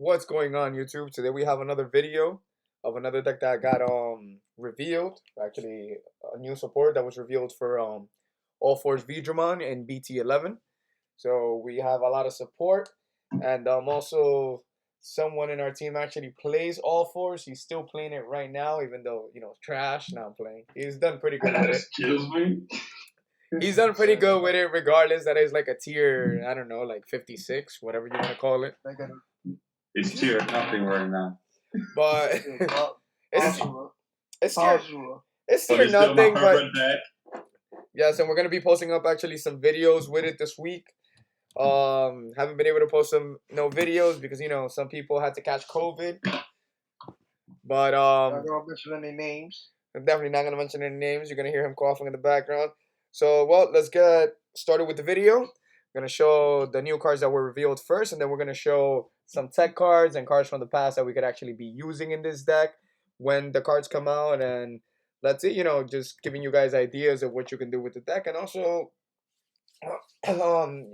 What's going on, YouTube? Today we have another video of another deck that got revealed. Actually, a new support that was revealed for UlforceVeedramon and BT11. So we have a lot of support, and also someone in our team actually plays All Force. He's still playing it right now, even though trash. Now I'm playing. He's done pretty good with it. Excuse me. He's done pretty good with it, regardless. That is like a tier, I don't know, like 56, whatever you want to call it. It's tier nothing right now. But it's tier But nothing. But deck. yes, and we're gonna be posting up actually some videos with it this week. Haven't been able to post some videos because some people had to catch COVID. But Not gonna mention any names. I'm definitely not gonna mention any names. You're gonna hear him coughing in the background. So well, let's get started with the video. I'm gonna show the new cards that were revealed first, and then we're gonna show some tech cards and cards from the past that we could actually be using in this deck when the cards come out. And let's see, just giving you guys ideas of what you can do with the deck, and also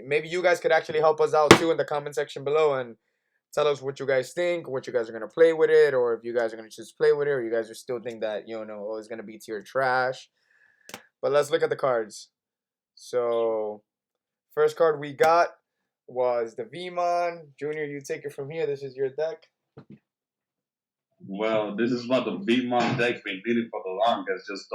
maybe you guys could actually help us out too in the comment section below and tell us what you guys think, what you guys are gonna play with it, or if you guys are gonna just play with it, or you guys are still think that it's gonna be tier trash. But let's look at the cards. So first card we got was the Veemon. Junior, you take it from here. This is your deck. Well, this is what the Veemon deck been needing for the longest. Just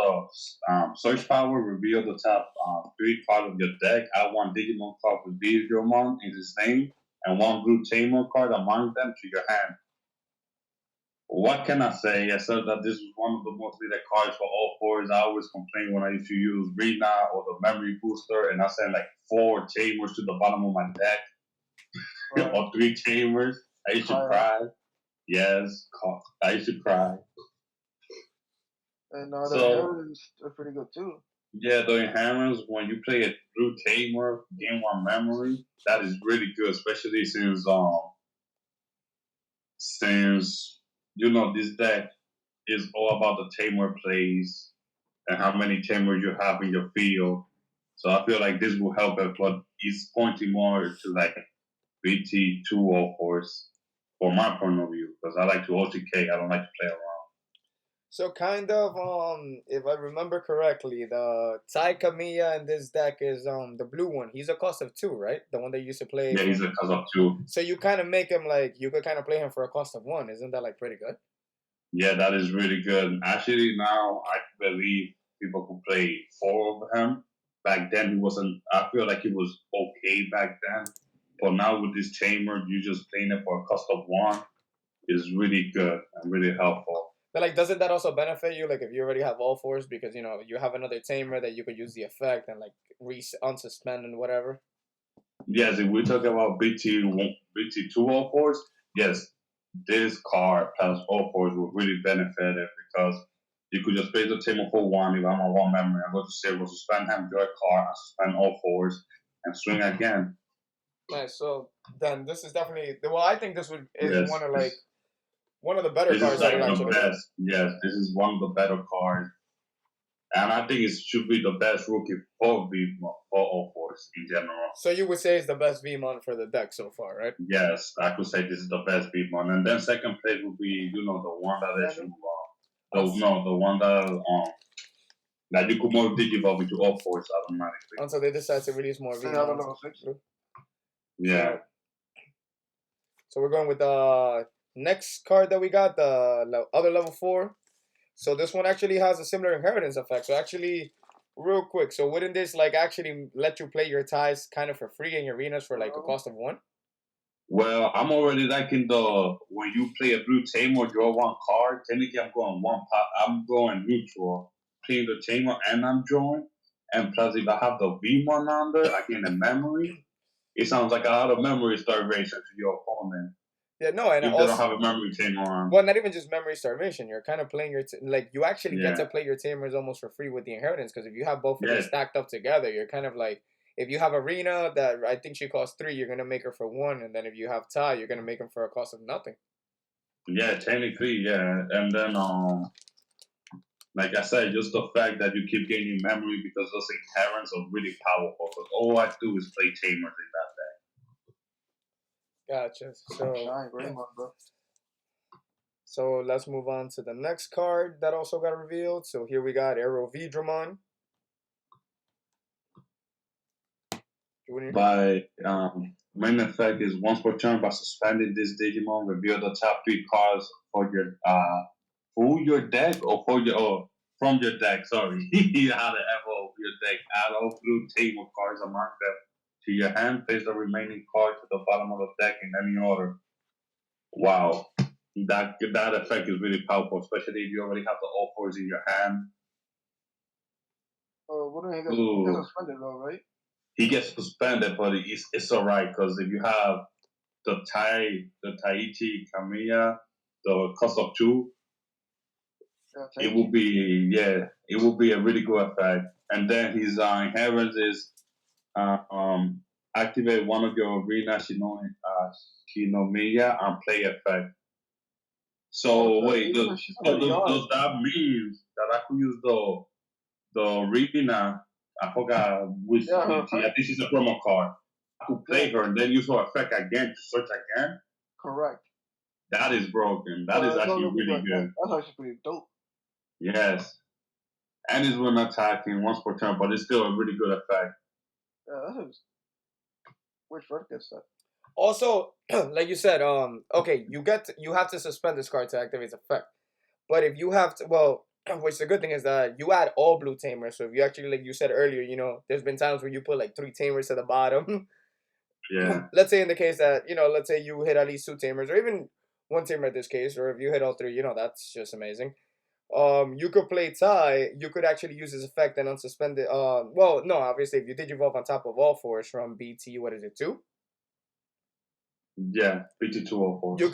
search power, reveal the top 3 cards of your deck. Add 1 Digimon card with Veedramon in his name, and 1 blue Tamer card among them to your hand. What can I say? I said that this was one of the most needed cards for all fours. I always complain when I used to use Rena or the memory booster, and I sent like 4 Tamers to the bottom of my deck, or 3 Tamers. I used to cry. Yes, I used to cry. And the Tamers are pretty good too. Yeah, the inherents, when you play a blue Tamer, gain 1 memory, that is really good, especially since this deck is all about the Tamer plays and how many Tamers you have in your field. So I feel like this will help us, but it's pointing more to like BT2 All Force for my point of view, because I like to OTK, I don't like to play around. So kind of if I remember correctly, the Tai Kamiya in this deck is the blue one. He's a cost of 2, right? The one that you used to play. Yeah, he's a cost of 2. So you kind of make him like you could kind of play him for a cost of 1. Isn't that like pretty good? Yeah, that is really good. Actually, now I believe people could play 4 of him. Back then, he wasn't. I feel like he was okay back then, but now with this Tamer, you just playing it for a cost of 1 is really good and really helpful. But like, doesn't that also benefit you? Like, if you already have all 4s, because you have another Tamer that you could use the effect and like unsuspend and whatever. Yes, if we talk about BT2 all 4s, yes, this card plus all 4s will really benefit it, because you could just play the Tamer for 1. If I'm on 1 memory, I go to 0, suspend him, draw a card, and suspend all 4s, and swing again. Nice. So then this is definitely I think this is one of the better cards that the best. Yes, this is one of the better cards. And I think it should be the best rookie for Veemon, for all 4s in general. So you would say it's the best Veemon for the deck so far, right? Yes, I could say this is the best Veemon. And then second place would be, the one that is the one that you could more Digivolve into all 4s automatically. Until they decide to release more Veemon. Yeah. So we're going with the next card that we got, the other level 4. So this one actually has a similar inheritance effect. So actually, real quick, so wouldn't this like actually let you play your ties kind of for free in your arenas for like a cost of 1? Well, I'm already liking when you play a blue Tamer, draw 1 card. Technically, I'm going 1 pot. I'm going neutral, playing the Tamer, and I'm drawing. And plus, if I have the Veemon on there, I gain a memory. It sounds like a lot of memory starvation to your opponent. Yeah, no, and if also, they don't have a memory Tamer on. Well, not even just memory starvation. You're kind of playing your you actually get to play your Tamers almost for free with the inheritance, because if you have both of them stacked up together, you're kind of like, if you have Arena that I think she costs 3, you're gonna make her for 1, and then if you have Tai, you're gonna make them for a cost of nothing. Yeah, technically, yeah, and then like I said, just the fact that you keep gaining memory because those inherents are really powerful. Because all I do is play Tamers in that deck. Gotcha. Shine, Greymon, bro. So let's move on to the next card that also got revealed. So here we got Veedramon. By main effect is once per turn by suspending this Digimon, reveal the top 3 cards for your deck or for your from your deck. Sorry, how to evolve your deck. Add all blue Tamer cards among them to your hand. Place the remaining card to the bottom of the deck in any order. Wow, that effect is really powerful, especially if you already have the all fours in your hand. What do he gets suspended though, right? He gets suspended, but it's alright because if you have the Tahiti Kamiya, the cost of 2, it will be a really good effect. And then his inheritance is activate one of your arena Shinomiya and play effect. So wait, does that mean that I could use the arena? I forgot which I think she's a promo card. I could play her and then use her effect again to search again. Correct. That is broken. That is actually really good. That's actually pretty dope. Yes. And it's when attacking once per turn, but it's still a really good effect. Yeah, that is. Which Red gets that? Also, like you said, okay, you have to suspend this card to activate its effect. But if you have to, well, which the good thing is that you add all blue Tamers. So if you actually, like you said earlier, you know, there's been times where you put like 3 Tamers at the bottom. Yeah. Let's say in the case that, you know, let's say you hit at least 2 Tamers or even 1 Tamer in this case, or if you hit all 3, you know, that's just amazing. You could play tie. You could actually use this effect and unsuspend it. Well, no, obviously, if you Digivolve on top of all fours from BT, what is it, 2? Yeah, BT2 all fours. You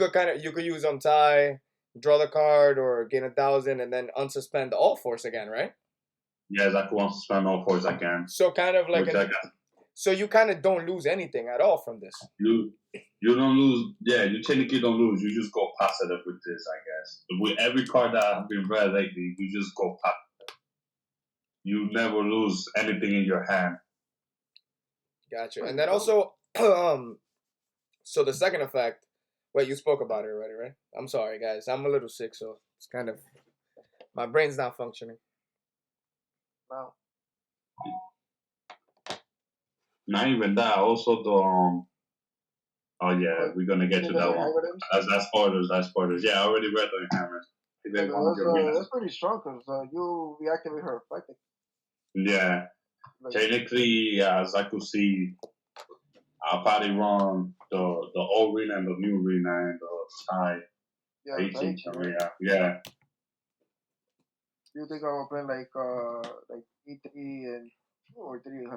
could use tie, draw the card, or gain 1,000, and then unsuspend all fours again, right? Yes, I could unsuspend all fours again. So kind of like so you kind of don't lose anything at all from this. You don't lose. Yeah, you technically don't lose. You just go positive with this, I guess. With every card that has been read lately, you just go positive. You never lose anything in your hand. Gotcha. And then also, so the second effect. Wait, you spoke about it already, right? I'm sorry, guys. I'm a little sick, so it's kind of my brain's not functioning. Wow. Not even that. Also the oh yeah, we're gonna get to that one. That's spoilers. Yeah, I already read the Tamers. That's pretty strong because you reactivate her effect. Yeah. Technically, as I could see, I'll probably run the old arena and the new arena and the side. Yeah. You think I will play like E3 and or 3?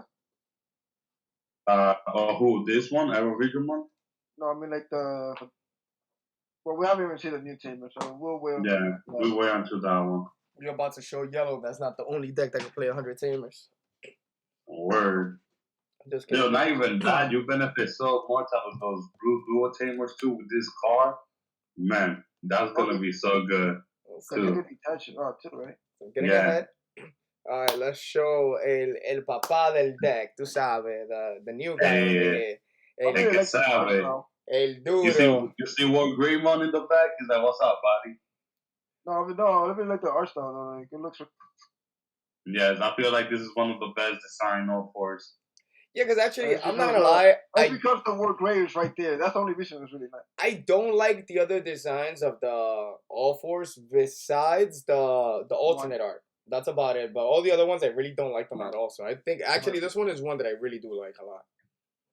Who? This one? Veedramon? No, I mean like the. Well, we haven't even seen the new Tamer, so we'll wait. We'll wait until that one. You're about to show yellow. That's not the only deck that can play 100 Tamers. Word. Yo, not even that. You benefit so much out of those blue dual Tamers too with this card. Man, that's gonna be so good. So you can detach it too, right? So getting ahead. All right, let's show el papá del deck. Tú sabes, the new guy. El que sabe. El duro. You see Wargreymon in the back? He's like, what's up, buddy? No, let me like the art style though. Like, it looks. Yes, I feel like this is one of the best design all fours. Yeah, because actually, I'm not gonna lie. That's because the Wargrey is right there. That's the only reason it's really nice. I don't like the other designs of the all fours besides the alternate art. That's about it. But all the other ones, I really don't like them at all. So I think actually this one is one that I really do like a lot.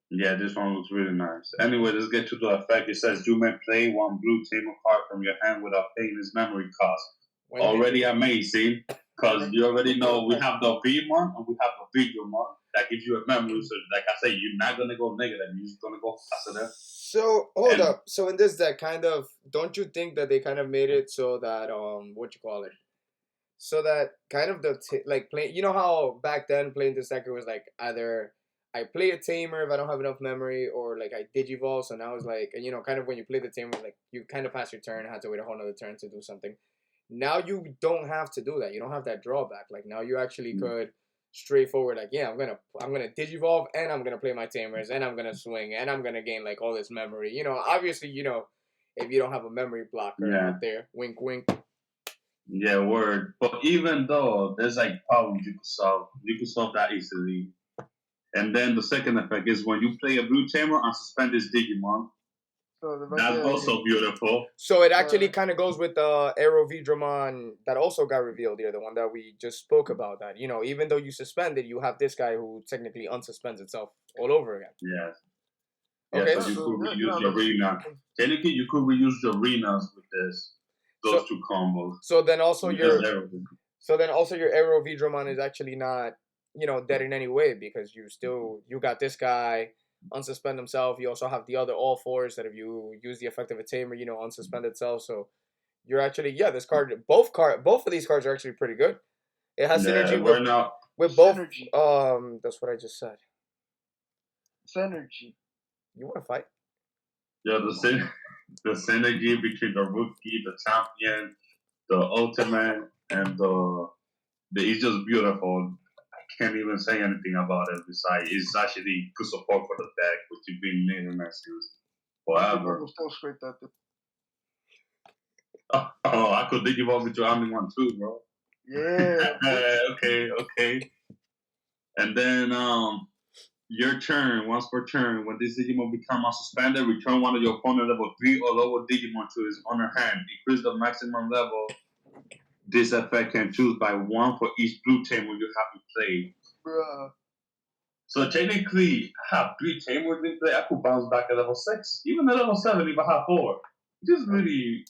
Yeah, this one looks really nice. Anyway, let's get to the effect. It says you may play one blue Tamer card from your hand without paying its memory cost. Already amazing, because you already know we have the Veemon and we have the Veedramon that gives you a memory. So, like I say, you're not gonna go negative. You're just gonna go positive. So hold up. So in this deck, kind of, don't you think that they kind of made it so that so that kind of like play. You know how back then playing this deck it was like either I play a Tamer if I don't have enough memory, or like I Digivolve. So now it's like, you know, kind of when you play the Tamer, like you kind of pass your turn and have to wait a whole other turn to do something. Now you don't have to do that. You don't have that drawback. Like now you actually could straightforward. Like, yeah, I'm gonna digivolve and I'm gonna play my Tamers and I'm gonna swing and I'm gonna gain like all this memory. You know, obviously, you know, if you don't have a memory blocker Yeah. out there, wink, wink. Yeah, word. But even though there's like problems you could solve that easily. And then the second effect is when you play a blue tamer on suspended Digimon. So That's also beautiful. So it actually kind of goes with the Arrow Veedramon that also got revealed here, the one that we just spoke about. That, you know, even though you suspend it, you have this guy who technically unsuspends itself all over again. Yes. Okay. Yeah, so you could reuse the arena. Technically, you could reuse the arenas with this. Those two combos. So then also your Arrow Veedramon is actually not, you know, dead in any way, because you got this guy unsuspend himself. You also have the other all fours that if you use the effect of a tamer, you know, unsuspend itself. So you're actually, this card, both of these cards are actually pretty good. It has synergy with both. Synergy. That's what I just said. Synergy. You want to fight? Yeah, the synergy between the rookie, the champion, the ultimate, and it's just beautiful. I can't even say anything about it besides it's actually good support for the deck, which you've been needing since forever. Still straight that. Oh, I could Digimon with your only one too, bro. Yeah. Okay. And then your turn, once per turn, when this Digimon becomes unsuspended, return one of your opponent level 3 or lower Digimon to his owner hand. Increase the maximum level. This effect can choose by 1 for each blue tamer you have to play. Bruh. So technically, I have 3 tamers in play. I could bounce back at level 6, even at level 7 if I have 4. Just really.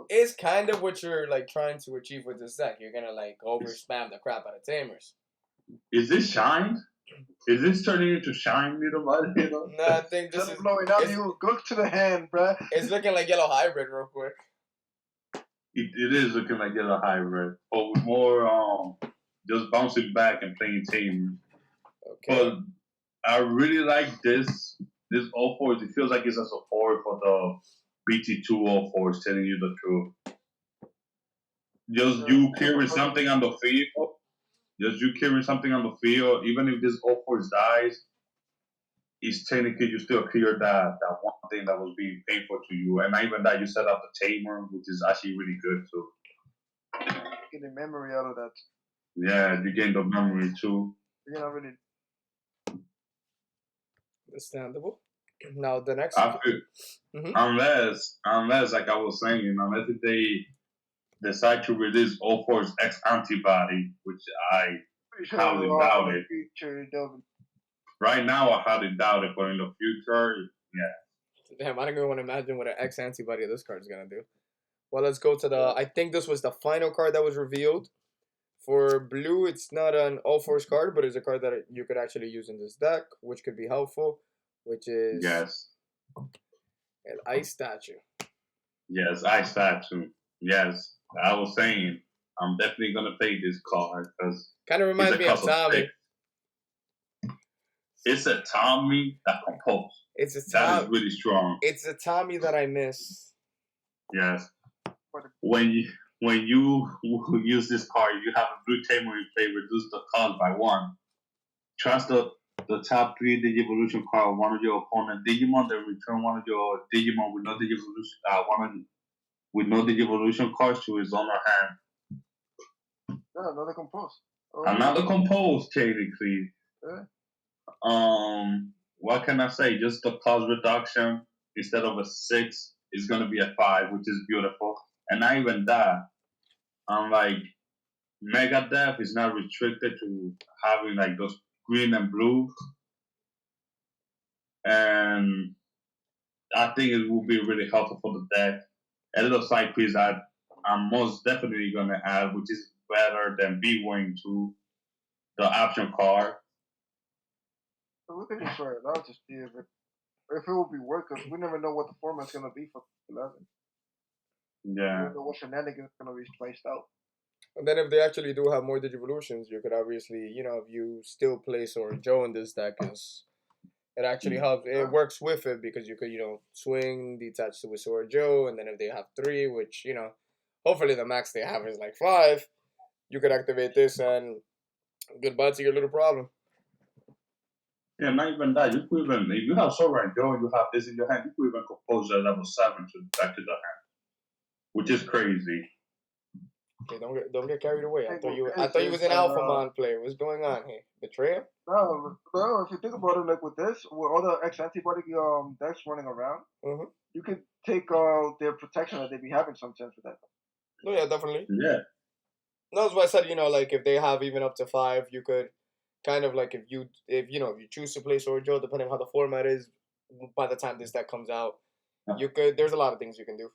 It's kind of what you're like trying to achieve with this deck. You're gonna like over spam the crap out of Tamers. Is this Shine? Is this turning into Shine, little bud? You know? No, I think this is blowing up. You go to the hand, bruh. It's looking like Yellow Hybrid real quick. It is looking like Yellow Hybrid, but with more just bouncing back and playing Tamers. Okay. But I really like this all fours. It feels like it's a support for the BT2 all fours, telling you the truth. Just you carrying something on the field. Even if this all fours dies, it's technically you still clear that one thing that was being painful to you. And even that you set up the Tamer, which is actually really good too. Getting memory out of that. Yeah, you gain the memory too. You're not really understandable. Now the next, unless like I was saying, unless they decide to release all fours X antibody, which I highly doubt it. Right now, I highly doubt it, but in the future, yeah. Damn, I don't even want to imagine what an X antibody this card is gonna do. Well, let's go to the. I think this was the final card that was revealed. For blue, it's not an all fours card, but it's a card that you could actually use in this deck, which could be helpful. Which is an ice statue. Yes, ice statue. Yes, I was saying I'm definitely gonna play this card because kind of reminds me of Tommy. It's a Tommy that composed. It's a Tommy that is really strong. It's a Tommy that I miss. Yes. When you use this card, you have a blue tamer you play, reduce the cost by 1. Trust the top 3 Digivolution card, one of your opponent Digimon, then return one of your Digimon with no Digivolution, with no Digivolution cards to his owner hand. Another compose. Another compose, technically. What can I say? Just the cost reduction. Instead of a 6, it's gonna be a 5, which is beautiful. And not even that. Like Mega Death is not restricted to having like those green and blue. And I think it will be really helpful for the deck. A little side piece that I'm most definitely gonna add, which is better than B-Wing 2, the option card. So we can just try it out to see if it will be worth, because we never know what the format's gonna be for 11. Yeah. We don't know what shenanigans is gonna be spiced out. And then if they actually do have more Digivolutions, you could obviously, you know, if you still play Sword Joe in this deck, it actually helps. It works with it because you could, you know, swing, detach to a Sword Joe, and then if they have 3, which, you know, hopefully the max they have is like 5, you could activate this and Goodbye to your little problem. Yeah, not even that. You could even, if you have Sora and Joe, you have this in your hand, you could even compose a level 7 to back to the hand, which is crazy. Okay, don't get carried away. I Hey, thought you was an Alphamon player. What's going on here? Betrayal? no, if you think about it, like with this, with all the X antibody decks running around, Mm-hmm. you can take their protection that they be having sometimes with that. No, yeah, definitely. Yeah. No, that's why I said, like if they have even up to 5, you could kind of like if you choose to play Sword Joe, depending on how the format is, by the time this deck comes out, there's a lot of things you can do.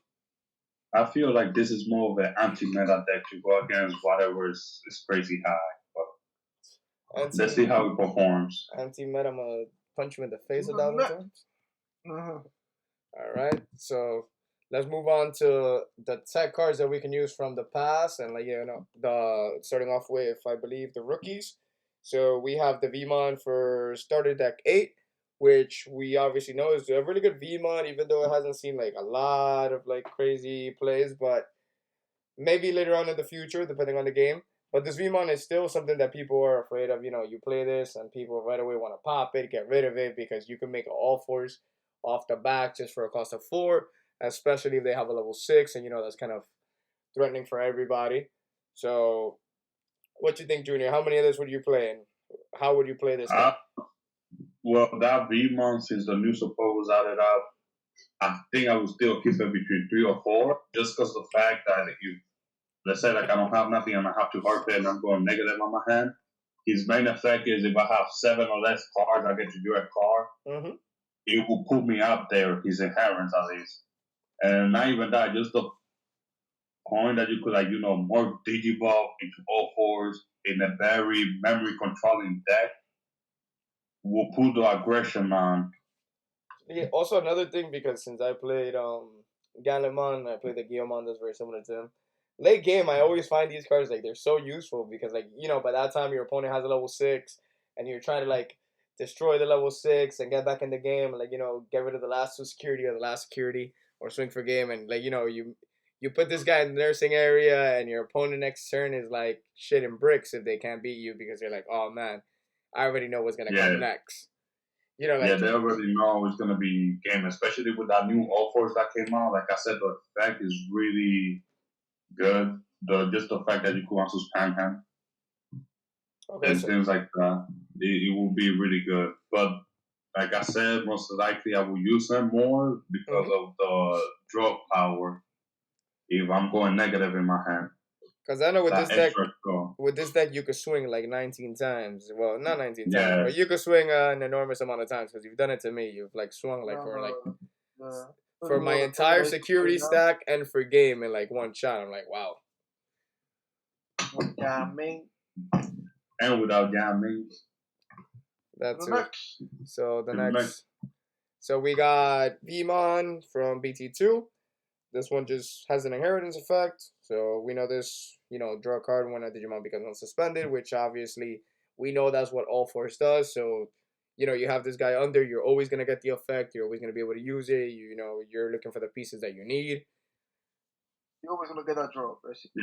I feel like this is more of an anti-meta deck to go against whatever is crazy high. But let's see how it performs. Anti-meta, I'm going to punch you in the face 1,000 times. Mm-hmm. All right, so let's move on to the tech cards that we can use from the past, and the starting off with, I believe, the rookies. So we have the Veemon for starter deck 8, which we obviously know is a really good Veemon, even though it hasn't seen like a lot of like crazy plays, but maybe later on in the future, depending on the game. But this Veemon is still something that people are afraid of. You play this and people right away want to pop it, get rid of it, because you can make all fours off the back just for a cost of 4, especially if they have a level 6, and that's kind of threatening for everybody. So, what you think, Junior? How many of this would you play, and how would you play this game? Well, that Veemon, since the new support was added up, I think I would still keep it between 3 or 4, just because the fact that if, let's say, like I don't have nothing and I have to hard play and I'm going negative on my hand, his main effect is if I have 7 or less cards, I get to draw a card. Mm-hmm. It will put me up there, his inherent at least. And not even that, just the point that you could, more Digivolve into all fours in a very memory controlling deck will put the aggression on. Yeah, also another thing, because since I played Galemon, I played the Guillemon that's very similar to him. Late game, I always find these cards like they're so useful, because by that time your opponent has a level 6, and you're trying to like destroy the level 6 and get back in the game, and get rid of the last 2 security or the last security, or swing for game, and you put this guy in the nursing area, and your opponent next turn is like shitting bricks if they can't beat you, because they're like, oh man, I already know what's gonna come next. They already know it's gonna be game, especially with that new All-Force that came out. Like I said, the effect is really good. Just the fact that you could also spam him and things like that, it will be really good. But like I said, most likely I will use them more because of the draw power. If I'm going negative in my hand. Because I know with this deck, you could swing like 19 times. Well, not 19 times, but you could swing an enormous amount of times, because you've done it to me. You've like swung like for my entire security stack and for game in like one shot. I'm like, wow. Jamming. And without jamming. That's it. So the next. So we got Veemon from BT2. This one just has an inheritance effect, so we know this, draw a card when a Digimon becomes unsuspended, which obviously we know that's what All Force does. So, you have this guy under, you're always going to get the effect, you're always going to be able to use it, you're looking for the pieces that you need. You're always going to get that draw, basically.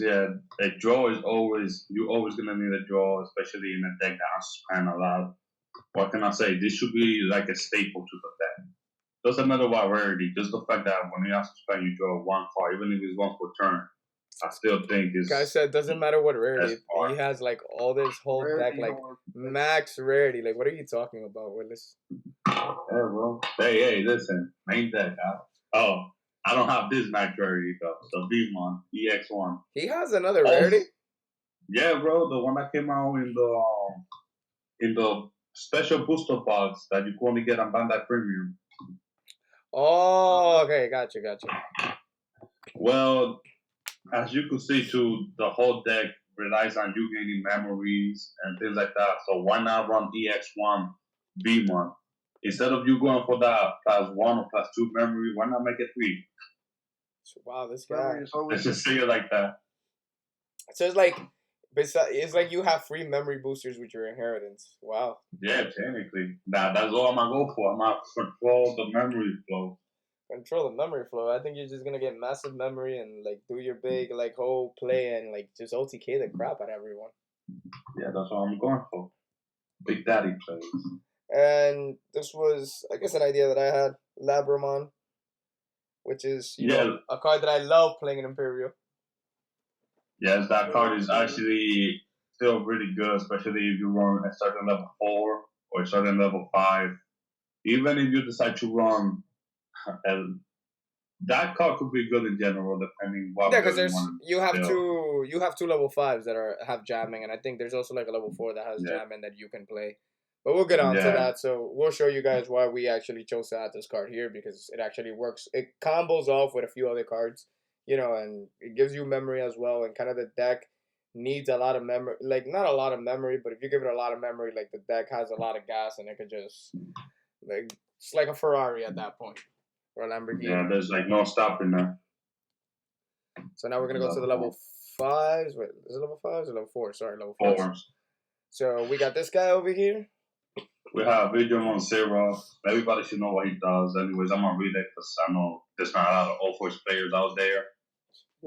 Yeah, a draw is always, you're always going to need a draw, especially in a deck that has suspend a lot. What can I say? This should be like a staple to the deck. Doesn't matter what rarity, just the fact that when you have to spend, you draw one card, even if it's once per turn. I still think it's. Like I said, doesn't matter what rarity. He has like all this whole deck, like max rarity. Like, what are you talking about, Willis? Yeah, bro. Hey, listen, main deck. Oh, I don't have this max rarity though. The Veemon EX1. He has another rarity. Yeah, bro. The one that came out in the special booster box that you can only get on Bandai Premium. Oh, okay, gotcha. Well, as you could see, too, the whole deck relies on you gaining memories and things like that. So why not run EX1 Veemon? Instead of you going for that +1 or +2 memory, why not make it 3? Wow, this guy. Let's just say it like that. So it's like you have free memory boosters with your inheritance. Wow. Yeah, technically. That's all I'm going to go for. I'm going to control the memory flow. Control the memory flow. I think you're just going to get massive memory and like do your big like whole play and like just OTK the crap out of everyone. Yeah, that's what I'm going for. Big Daddy plays. And this was, I guess, an idea that I had. Labramon, which is, a card that I love playing in Imperial. Yes, that card is actually still really good, especially if you run a certain level 4 or a certain level 5. Even if you decide to run, that card could be good in general, depending what Yeah, because build you there's want you have build. two level 5s that have jamming, and I think there's also like a level 4 that has Yeah. jamming that you can play. But we'll get on to Yeah. that. So we'll show you guys why we actually chose to add this card here, because it actually works. It combos off with a few other cards, and it gives you memory as well. And kind of the deck needs a lot of memory, like not a lot of memory, but if you give it a lot of memory, like the deck has a lot of gas, and it could just it's like a Ferrari at that point, or a Lamborghini. Yeah, there's like no stopping that. So now we're gonna go to the level 5s. Wait, is it level 5s or level 4? Sorry, level 4s. So we got this guy over here. We have Veedramon Zero. Everybody should know what he does. Anyways, I'm gonna read it because I know there's not a lot of Ulforce players out there.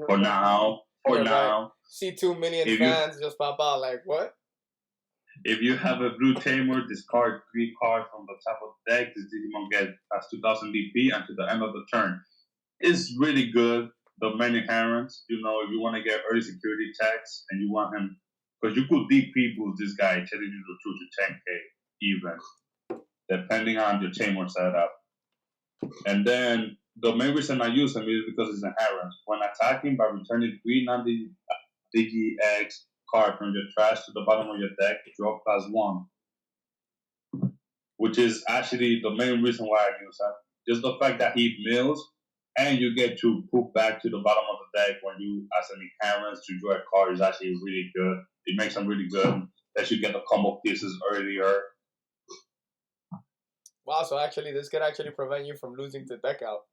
For now. Right. See 2 million fans just pop out like, what? If you have a blue Tamer, discard 3 cards from the top of the deck. This Digimon has 2000 DP until the end of the turn. It's really good. The main inherents, if you want to get early security tax and you want him, because you could DP boost this guy, telling you to 10k even, depending on your Tamer setup. And then the main reason I use him is because it's inherent. When attacking by returning 3 non-Digi X card from your trash to the bottom of your deck, draw +1. Which is actually the main reason why I use him. Just the fact that he mills, and you get to put back to the bottom of the deck when you, as an inherent, to draw a card is actually really good. It makes them really good. That you get the combo pieces earlier. Wow, so actually this could actually prevent you from losing the deck out.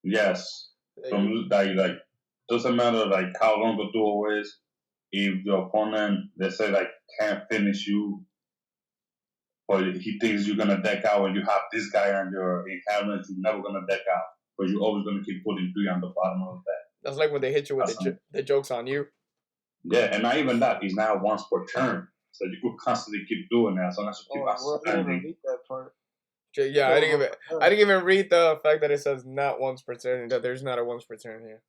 Yes. From like doesn't matter like how long the duel is. If your opponent, let's say, like can't finish you, but he thinks you're gonna deck out and you have this guy on your inherent, you're never gonna deck out. Because you're always gonna keep putting 3 on the bottom of the deck. That's like when they hit you with the jokes on you. Yeah, and not even that. It's now once per turn. So you could constantly keep doing that as long as you keep spending. That part. Yeah, I didn't even read the fact that it says not once per turn, that there's not a once per turn here.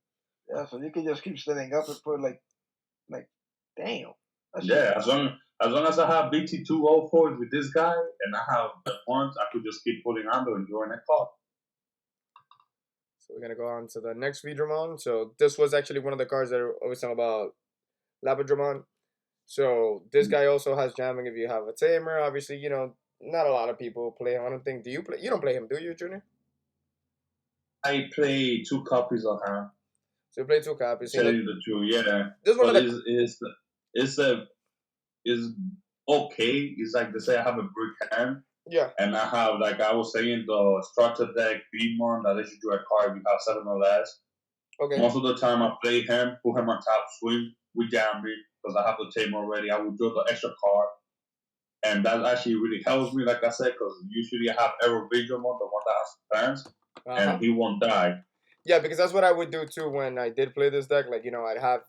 Yeah, so you can just keep standing up and put like damn. Yeah, as long as I have BT204 with this guy and I have the points, I could just keep putting under and drawing a card. So we're gonna go on to the next Veedramon. So this was actually one of the cards that I was talking about, Labradramon. So this guy also has jamming if you have a Tamer. Obviously, not a lot of people play him. I don't think. Do you play? You don't play him, do you, Junior? I play 2 copies of him. So you play 2 copies. Telling you the truth, yeah. This one is okay. It's like they say I have a brick hand. Yeah. And I have, like I was saying, the structure deck Veemon that lets you draw a card. You have 7 or less. Okay. Most of the time I play him, put him on top, swing with Jambi because I have the Tamer already. I will draw the extra card. And that actually really helps me, like I said, because usually I have Veedramon, the one that has fans, and he won't die. Yeah, because that's what I would do too when I did play this deck. Like,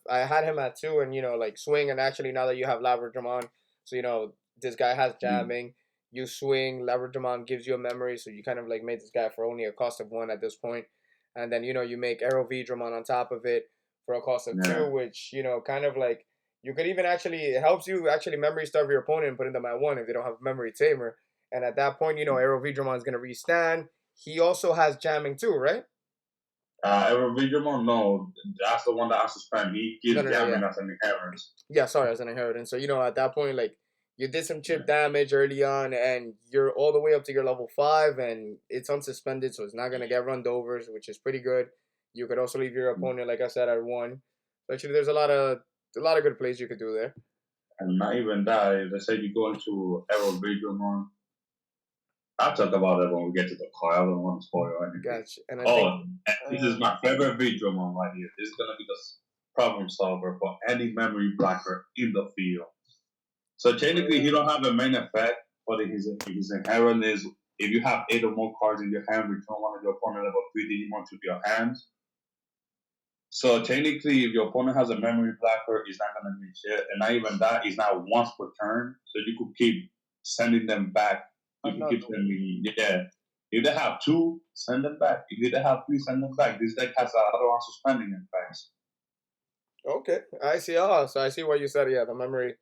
I had him at 2 and, like swing. And actually now that you have Labradramon, so, this guy has jamming. You swing, Labradramon gives you a memory. So you kind of like made this guy for only a cost of 1 at this point. And then, you make Veedramon on top of it for a cost of 2, which, kind of like, you could even it helps you actually memory stuff your opponent and put them at 1 if they don't have memory Tamer. And at that point, Veedramon is going to restand. He also has jamming too, right? Veedramon, no, that's the one that has to spend. He gives jamming as an inheritance. Yeah, sorry, as an inheritance. So, at that point, like, you did some chip damage early on, and you're all the way up to your level 5, and it's unsuspended, so it's not going to get run overs, which is pretty good. You could also leave your opponent, like I said, at 1. So actually, there's a lot of good plays you could do there. And not even that. Let's say you go into Veedramon. I'll talk about it when we get to the card. I don't want to spoil anything. Gotcha. And this is my favorite Veedramon right here. This is going to be the problem solver for any memory blocker in the field. So technically, he don't have a main effect, but his inherent is if you have 8 or more cards in your hand, return one of your opponent level 3 Digimon to your hands. So technically, if your opponent has a memory blocker, it's not gonna mean shit. And not even that, it's not once per turn. So you could keep sending them back. You can keep sending, yeah. If they have 2, send them back. If they have 3, send them back. This deck has a lot of suspending effects. Okay, I see. Oh, so I see what you said. Yeah, the memory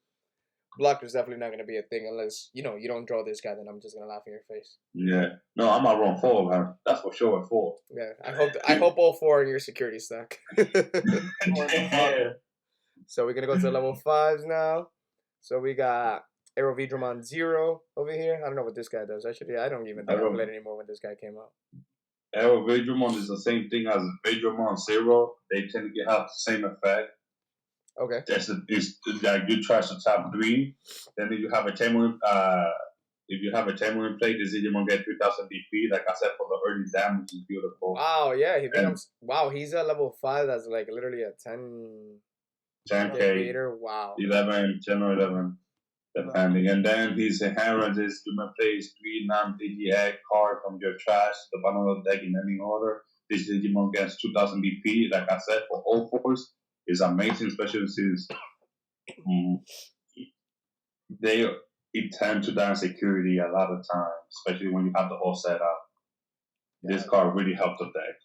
blocker is definitely not going to be a thing unless you don't draw this guy. Then I'm just going to laugh in your face. Yeah. No, I'm not wrong 4 of her. That's for sure. 4. Yeah, I hope all 4 in your security stack. Yeah. So we're gonna go to the level 5s now. So we got Veedramon 0 over here. I don't know what this guy does. Actually, I don't even think I played anymore when this guy came out. Veedramon is the same thing as Veedramon 0. They tend to have the same effect. Okay. It's like you try to top 3, then if you have a Tamer, if you have a Tamer in play, this Digimon get 3,000 DP. Like I said, for the early damage is beautiful. Wow, yeah, he becomes he's at level 5. That's like literally a 10K. Wow. 11, 10 or 11, depending. And then his inherent is you may place 3 non-Digi card from your trash to the bottom of the deck in any order. This Digimon gets 2,000 DP. Like I said, for all 4s, is amazing, especially since it tend to down security a lot of times, especially when you have the whole setup. This card really helped the deck.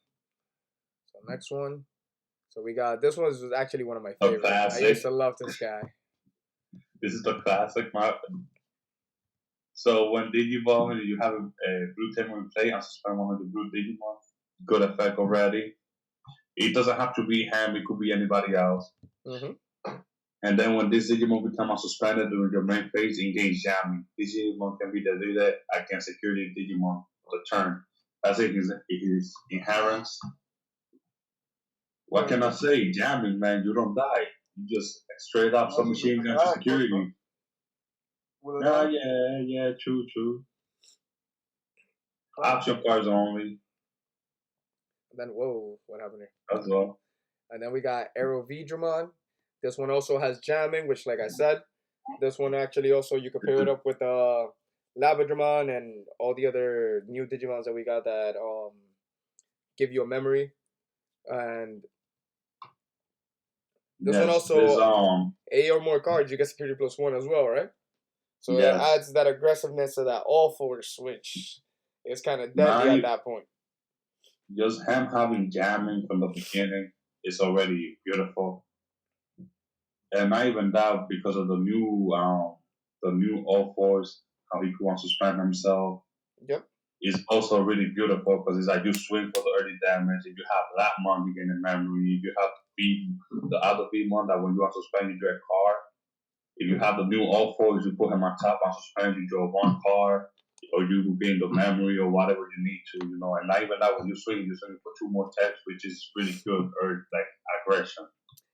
So next one. So we got this one was actually one of my favorites. I used to love this guy. This is the classic map. So when Digimon, you have a blue Tamer in play and suspend one of the blue Digimon, good effect already. It doesn't have to be him, it could be anybody else. And then when this Digimon becomes unsuspended during your main phase, engage jamming. This Digimon can be deleted against security Digimon for the turn. That's it, his inherent. What can I say? Jamming, man, you don't die. You just straight up submachine gun to security. Yeah, true. Option cards only. And then, whoa, what happened here? That's all. And then we got Veedramon. This one also has jamming, which, like I said, this one actually also you could pair it up with Labradramon and all the other new Digimons that we got that give you a memory. And this one also 8 or more cards, you get security +1 as well, right? So it adds that aggressiveness to that all-forward switch. It's kind of deadly at that point. Just him having jamming from the beginning is already beautiful. And not even that, because of the new all-fours, how he wants to suspend himself. Yep. It's also really beautiful because it's like you swing for the early damage. If you have Lapmon, you gain a memory. If you have the other Veemon that when you want to suspend, you draw a card. If you have the new all-fours, you put him on top on suspend, you draw 1 card. Or you gain the memory or whatever you need to, And not even that, when you swing for 2 more taps, which is really good, or like aggression.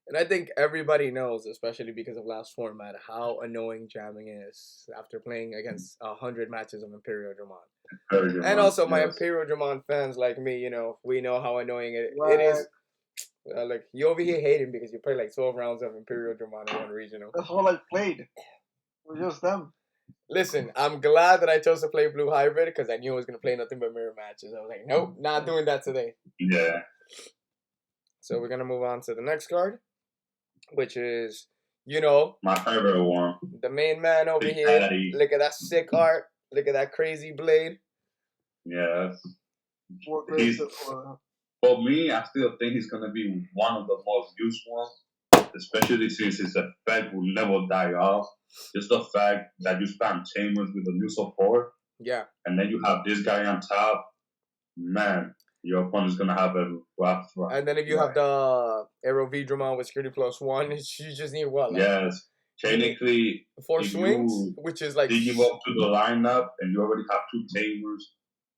And I think everybody knows, especially because of last format, how annoying jamming is after playing against 100 matches of Veedramon. And also, my Veedramon fans like me, we know how annoying it is. Like, you over here hating because you play like 12 rounds of Veedramon in one regional. That's all I played. It was just them. Listen, I'm glad that I chose to play Blue Hybrid because I knew I was going to play nothing but mirror matches. I was like, nope, not doing that today. Yeah. So we're going to move on to the next card, which is, my favorite one. The main man over here. Look at that sick art. Look at that crazy blade. Yes. For me, I still think he's going to be one of the most used ones, especially since his effect will never die off. Just the fact that you spam Tamers with the new support. Yeah. And then you have this guy on top. Man, your opponent's going to have a rough run. And then if you have the Veedramon with security +1, you just need what? Yes. Technically, 4 swings, which is like... If you go to the lineup and you already have 2 Tamers,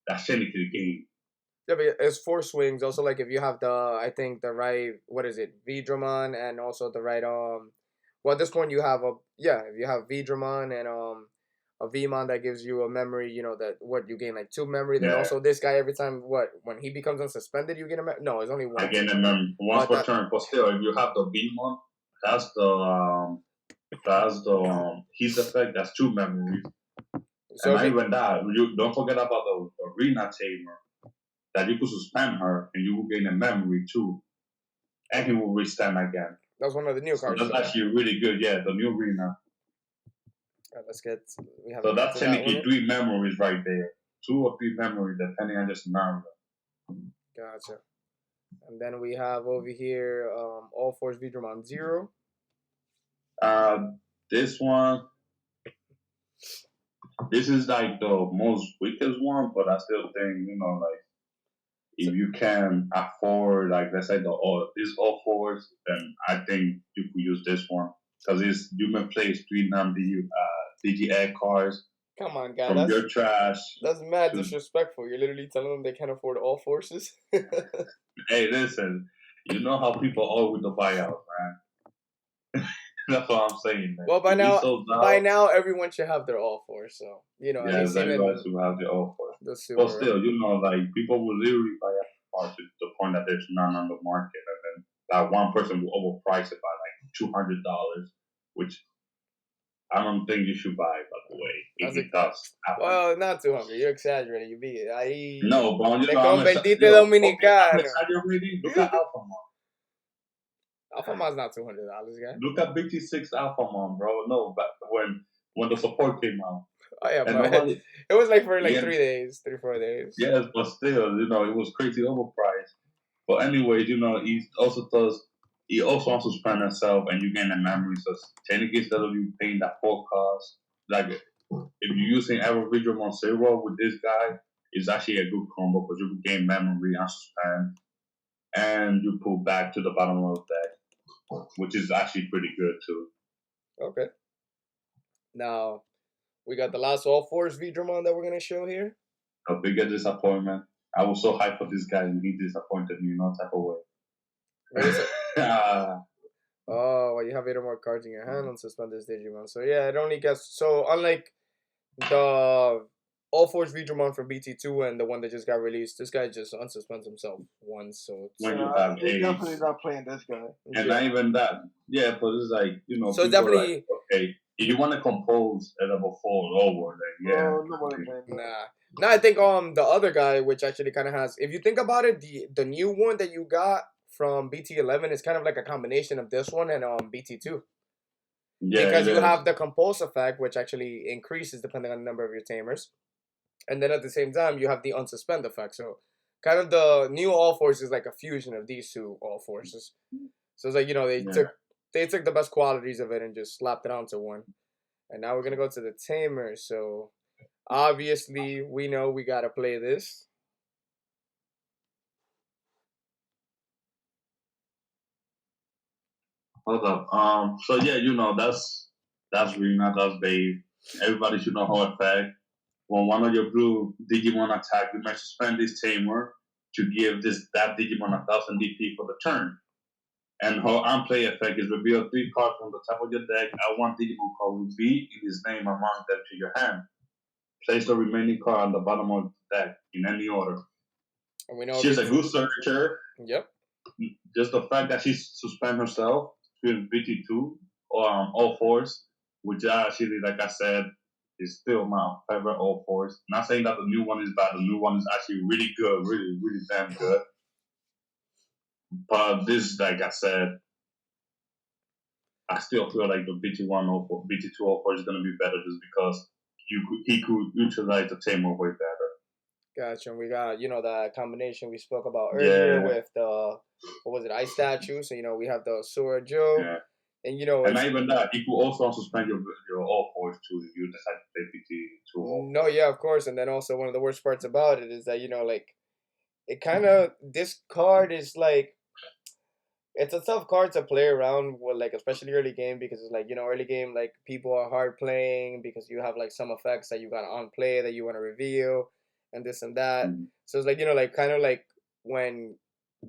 that's technically the game. Yeah, but it's 4 swings. Also, like, if you have the right, what is it, Veedramon, and also the right, well, at this point, you have if you have Veedramon and a Veemon that gives you a memory, that you gain like 2 memory. Then also this guy every time when he becomes unsuspended, you get a memory. No, it's only 1. I gain a memory once per turn. But still, if you have the Veemon, that's the his effect. That's 2 memories. So and not even that. You don't forget about the arena Tamer that you could suspend her and you will gain a memory too. and he will withstand again. That's one of the new So cards. that's actually really good. Yeah, the new arena. Let's get. We have. So that's technically that 3 memories right there. 2 or 3 memories depending on the scenario. Gotcha. And then we have over here UlforceVeedramon 0. This one, this is like the most weakest one, but I still think, like, if you can afford, like, let's say this All-Force, then I think you could use this one. Because you may place 3 Digi-Egg cards. Come on, guy. From your trash. That's mad disrespectful. You're literally telling them they can't afford all forces. Hey, listen. You know how people are with the buyout, man. That's what I'm saying, man. Well, by now, everyone should have their all force. So yeah, everybody should have their all force. But still, like, people will literally buy out cards to the point that there's none on the market, and then that one person will overprice it by like $200, which I don't think you should buy, by the way. If it does happen. Well, not 200. You're exaggerating. You be ahí. No, but I'm exaggerating. Look at Alphamon. Alphamon's not $200, guy. Look at BT6 Alphamon, bro. No, but when the support came out. Oh yeah, but it was like for 3 days, 3-4 days. Yes, but still, it was crazy overpriced. But anyways, he also wants to spend himself, and you gain the memory. So technically, instead of you paying that full cost, like if you're using Veedramon 0 with this guy, it's actually a good combo because you can gain memory and suspend, and you pull back to the bottom of the deck, which is actually pretty good too. Okay. Now, we got the last UlforceVeedramon that we're going to show here. A bigger disappointment. I was so hyped for this guy, and he disappointed me in no type of way. What is it? Oh, well, you have 8 or more cards in your hand on suspend this Digimon. So, yeah, it only gets... So, unlike the UlforceVeedramon from BT2 and the one that just got released, this guy just unsuspends himself once. So, when you have he's definitely not playing this guy. And not even that. Yeah, but it's like, So, it's definitely... Like, okay, if you want to compose a level 4 over, then yeah. No, nobody playing that. Nah, I think the other guy, which actually kind of has... If you think about it, the new one that you got from Bt-11 is kind of like a combination of this one and BT2. Yeah, because you have the compulse effect, which actually increases depending on the number of your Tamers. And then at the same time, you have the unsuspend effect. So kind of the new All-Force is like a fusion of these 2 All-Forces. So it's like, they took the best qualities of it and just slapped it onto one. And now we're going to go to the Tamer. So obviously, we know we got to play this. Hold up. So yeah, that's Rina, that's Babe. Everybody should know her effect. When one of your blue Digimon attack, you may suspend this Tamer to give that Digimon 1000 DP for the turn. And her unplay effect is reveal 3 cards from the top of your deck. Add 1 Digimon card with V in his name among them to your hand. Place the remaining card on the bottom of the deck in any order. And we know she's a good searcher. Yep. Just the fact that she suspend herself in BT2 or All-Force, which actually, like I said, is still my favorite All-Force. Not saying that the new one is bad. The new one is actually really good, really, really damn good. But this, like I said, I still feel like the BT1 or BT2 All-Force is going to be better just because he could utilize the Tamer way better. Gotcha. And we got, the combination we spoke about earlier with the, Ice Statue. So, we have the Sword Joe. Yeah. And, and not even that, you could also suspend your All-Force too if you decide to play BT2. No, yeah, of course. And then also one of the worst parts about it is that, it kind of, this card is like, it's a tough card to play around with, especially early game, because it's early game, people are hard playing because you have, some effects that you got on play that you want to reveal and this and that. Mm-hmm. So it's kind of like when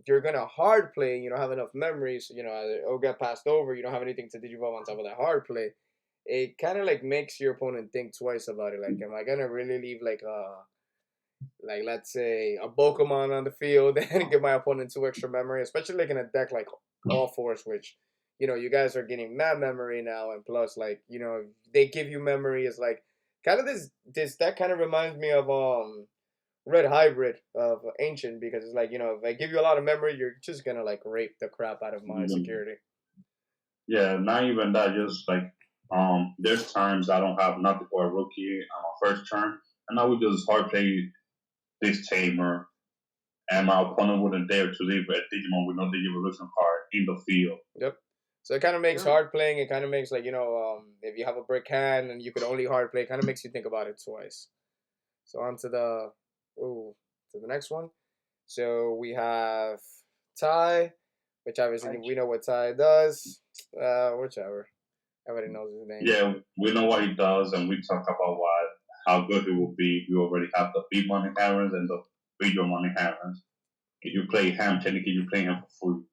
you're going to hard play, you don't have enough memories, or get passed over, you don't have anything to digivolve on top of that hard play. It kind of, makes your opponent think twice about it. Am I going to really leave, let's say a Pokemon on the field and give my opponent 2 extra memory, especially in a deck like All-Force, which, you guys are getting mad memory now, and plus, they give you memory is kind of this deck kind of reminds me of red hybrid of ancient because it's like, you know, if I give you a lot of memory, you're just gonna like rape the crap out of my security. Yeah, not even that. Just like there's times I don't have nothing for a rookie on my first turn, and I would just hard play this Tamer, and my opponent wouldn't dare to leave a Digimon with no Digivolution card in the field. Yep. So it kind of makes hard playing. It kind of makes like, you know, if you have a brick hand and you could only hard play, it kind of makes you think about it twice. So on to the next one. So we have Ty, which obviously we know what Ty does. Whichever. Everybody knows his name. Yeah, we know what he does, and we talk about how good he will be. You already have the Veemon inherents and the Veedramon inherents. If you play him, technically you play him for free.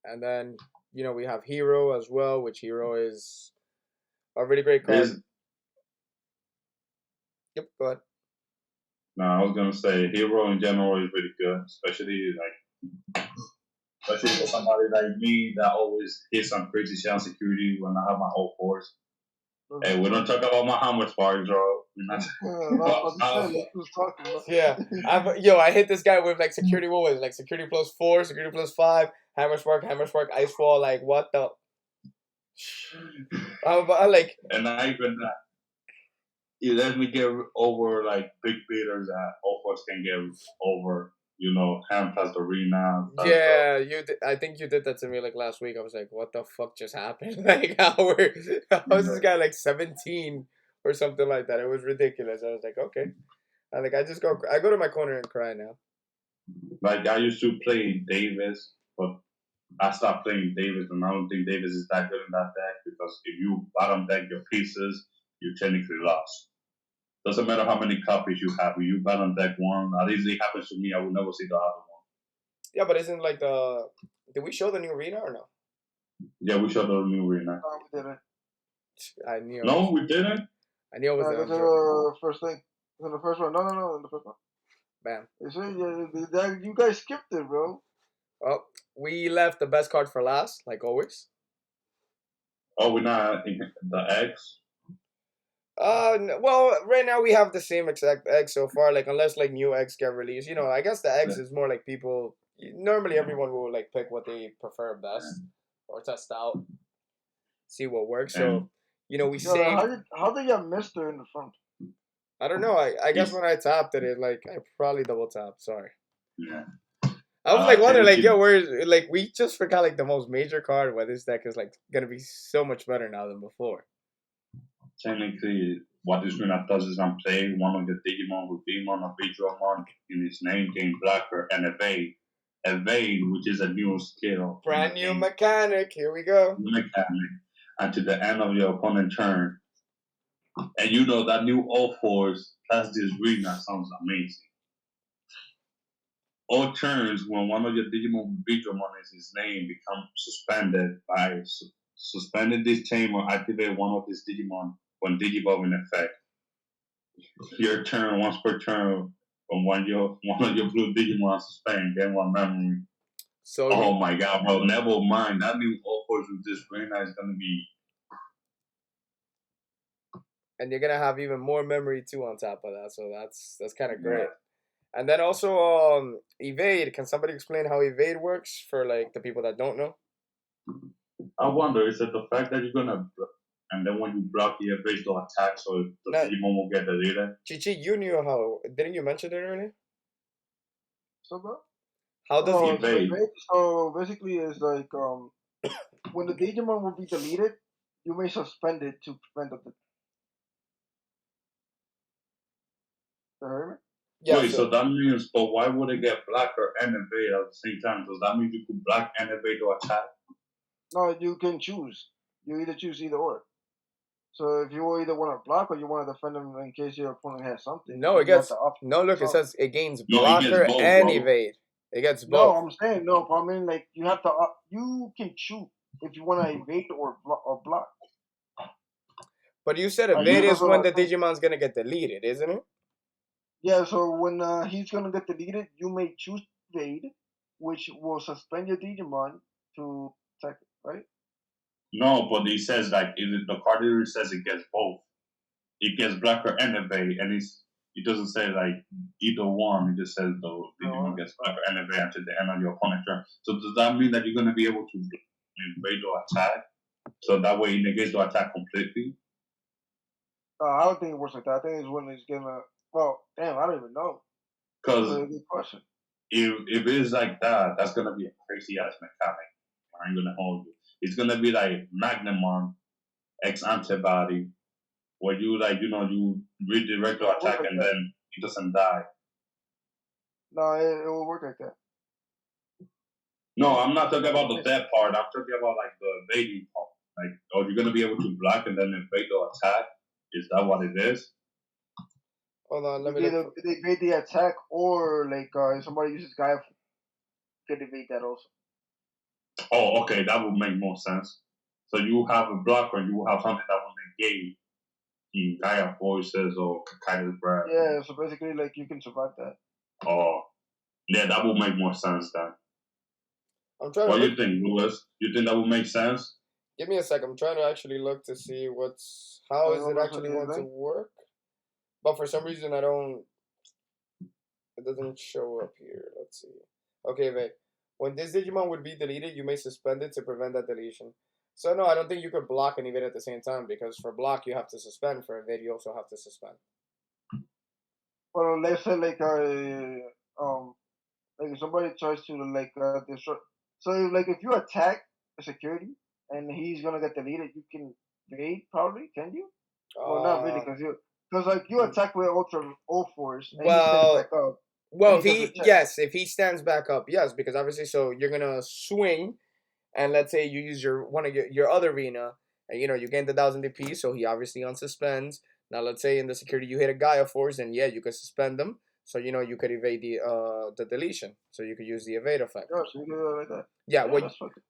And then, you know, we have Hero as well, which Hero is a really great card. Yep, go ahead. No, I was gonna say Hero in general is really good, especially for somebody like me that always hits some crazy shit on security when I have my whole force. Hey, we don't talk about my hammer sparks, bro. Yeah, I hit this guy with like security. What was it? Like security +4, security +5, hammer spark, ice fall. Like what the? Like. And not even that. It lets me get over like big beaters that Ulforce can get over. You know, Ham plus the Arena. Yeah, you did. I think you did that to me like last week. I was like, what the fuck just happened? Like how is this guy like 17 or something like that? It was ridiculous. I was like, okay. I go to my corner and cry now. Like I used to play Davis, but I stopped playing Davis, and I don't think Davis is that good in that deck because if you bottom deck your pieces, you technically lost. Doesn't matter how many copies you have. If you bottom deck one, at least it happens to me. I will never see the other one. Yeah, but isn't like did we show the new arena or no? Yeah, we showed the new arena. No, we didn't. I knew. No, we didn't. I knew it was the first thing. In the first one. No, in the first one. Bam. You guys skipped it, bro. Well, we left the best card for last, like always. Oh, we're not in the X. Well, right now we have the same exact eggs so far. Like, unless like new eggs get released, you know, I guess the eggs is more like people. Normally, everyone will like pick what they prefer best or test out, see what works. So, you know, we saved. How did you miss her in the front? I don't know. I guess when I tapped it, like I probably double tapped. Sorry. Yeah. I was like wondering, like, yo, where's like we just forgot like the most major card where this deck is like gonna be so much better now than before. Technically, what this winner does is I'm playing one of the Digimon with Veemon or Veedramon in his name game blocker and evade. Evade, which is a new skill. Brand new mechanic. Here we go. Mechanic. And to the end of your opponent's turn. And you know that new Ulforce plus this arena sounds amazing. All turns when one of your Digimon Veedramon is his name become suspended by suspended this Tamer, activate one of these Digimon when Digivolve in effect. Your turn once per turn from one of your blue Digimon suspend, gain 1 memory. So oh my god, bro, never mind. That new Ulforce with this arena is gonna be. And you're gonna have even more memory too on top of that, so that's kind of great. And then also evade. Can somebody explain how evade works for like the people that don't know? I wonder, is it the fact that you're gonna and then when you block the evade to attack, so the Digimon will get deleted? Chichi, you knew how? Didn't you mention it earlier? So bro? How does evade? So basically, it's like when the Digimon will be deleted, you may suspend it to prevent the. Yeah, wait, so that means, but why would it get blocker and evade at the same time? Does that mean you could block and evade to attack? No, you can choose. You either choose either or. So if you either want to block or you want to defend them in case your opponent has something. No, it gets look. It says it gains blocker and evade. It gets both. No, I'm saying no. But I mean, like you have to. You can choose if you want to evade or block. But you said evade is when the Digimon's gonna get deleted, isn't it? Yeah, so when he's gonna get deleted, you may choose evade, which will suspend your Digimon to attack, right? No, but he says like the card says it gets both. It gets blocker and evade, and it's It doesn't say like either one. It just says the Digimon gets back and advance at the end of your opponent's turn. So does that mean that you're gonna be able to evade or attack? So that way it negates the attack completely? I don't think it works like that. I think it's when it's gonna. Well, damn, I don't even know. Because That's a good question. If it is like that, that's gonna be a crazy ass mechanic. I ain't gonna hold you. It's gonna be like Magnamon X antibody, where you you redirect your attack and then it doesn't die. No, it will work like that. No, I'm not talking about the death part. I'm talking about like the evading part. Like, oh, you're gonna be able to block and then evade the attack. Is that what it is? Hold on, let me look. They evade the attack, or like if somebody uses Gaia, could evade that also. Oh, okay, that would make more sense. So you have a blocker, you have something that will negate in Gaia forces or Kai's breath. Yeah, so basically, like you can survive that. Oh, yeah, that would make more sense then. I'm trying what to do you think, Lewis? You think that would make sense? Give me a sec. I'm trying to actually look to see how is it actually going to work. But for some reason, it doesn't show up here. Let's see. Okay, wait. When this Digimon would be deleted, you may suspend it to prevent that deletion. So no, I don't think you could block and evade at the same time, because for block you have to suspend, for evade you also have to suspend. Well, let's say like if somebody tries to like destroy. So like if you attack a security and he's gonna get deleted, you can evade probably. Can you? Well, not really, because like you attack with Ulforce and he stands back up. Well, if he stands back up, yes, because obviously, so you're gonna swing, and let's say you use one of your other arena, and you gain the 1000 DP, so he obviously unsuspends. Now let's say in the security you hit a Gaia Force, and yeah, you could suspend them, so you could evade the deletion, so you could use the evade effect. Yeah, so you can do it like that. Yeah,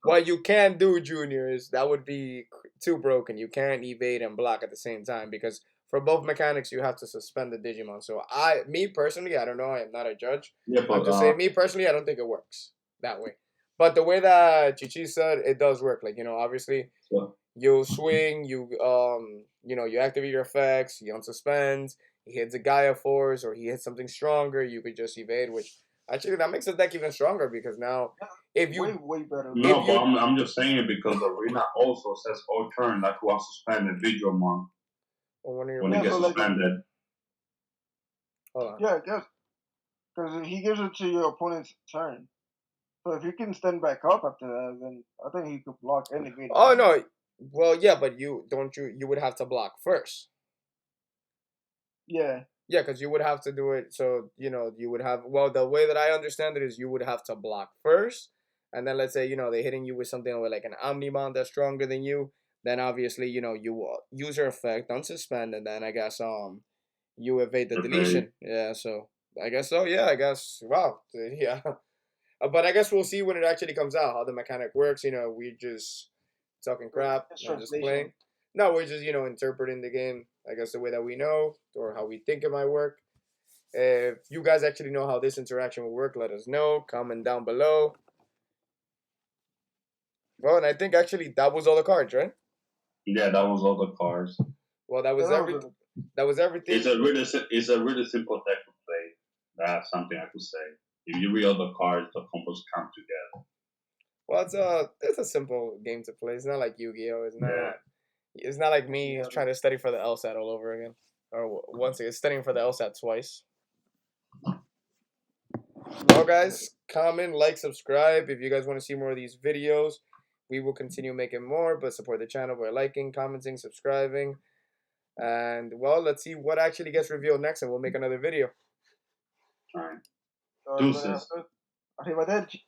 what you can't do, Junior, is that would be too broken. You can't evade and block at the same time, because for both mechanics, you have to suspend the Digimon. So me personally, I don't know. I am not a judge. Yeah, but I'm just saying, me personally, I don't think it works that way. But the way that Chichi said, it does work. Like, obviously, you swing, you activate your effects, he unsuspends, he hits a Gaia Force, or he hits something stronger, you could just evade, which actually that makes the deck even stronger, because now if you way better. No, but I'm just saying it because the arena also says all turn that you are suspended Veedramon. When it gets suspended. Hold on. Yeah, I guess. Because he gives it to your opponent's turn. So if you can stand back up after that, then I think he could block any evade. Oh no. Well, yeah, but you would have to block first. Yeah. Yeah, because you would have to do it. So you would have. Well, the way that I understand it is you would have to block first, and then let's say they're hitting you with something like an Omnimon that's stronger than you. Then obviously you use your effect, unsuspend, and then I guess you evade the deletion. Yeah, so I guess so. Yeah, I guess. Wow. Yeah. But I guess we'll see when it actually comes out how the mechanic works. We just talking crap and just playing. No, we're just interpreting the game, I guess, the way that we know or how we think it might work. If you guys actually know how this interaction will work, let us know. Comment down below. Well, and I think actually that was all the cards, right? Yeah, that was all the cards. Well, that was everything. That was everything. It's a really simple deck to play. That's something I could say. If you read all the cards, the combos come together. Well, it's a simple game to play. It's not like Yu-Gi-Oh. It's not. Yeah. It's not like me trying to study for the LSAT all over again, or once again studying for the LSAT twice. Well, guys, comment, like, subscribe if you guys want to see more of these videos. We will continue making more, but support the channel by liking, commenting, subscribing. And, well, let's see what actually gets revealed next, and we'll make another video. All right. Deuces. Arrivederci.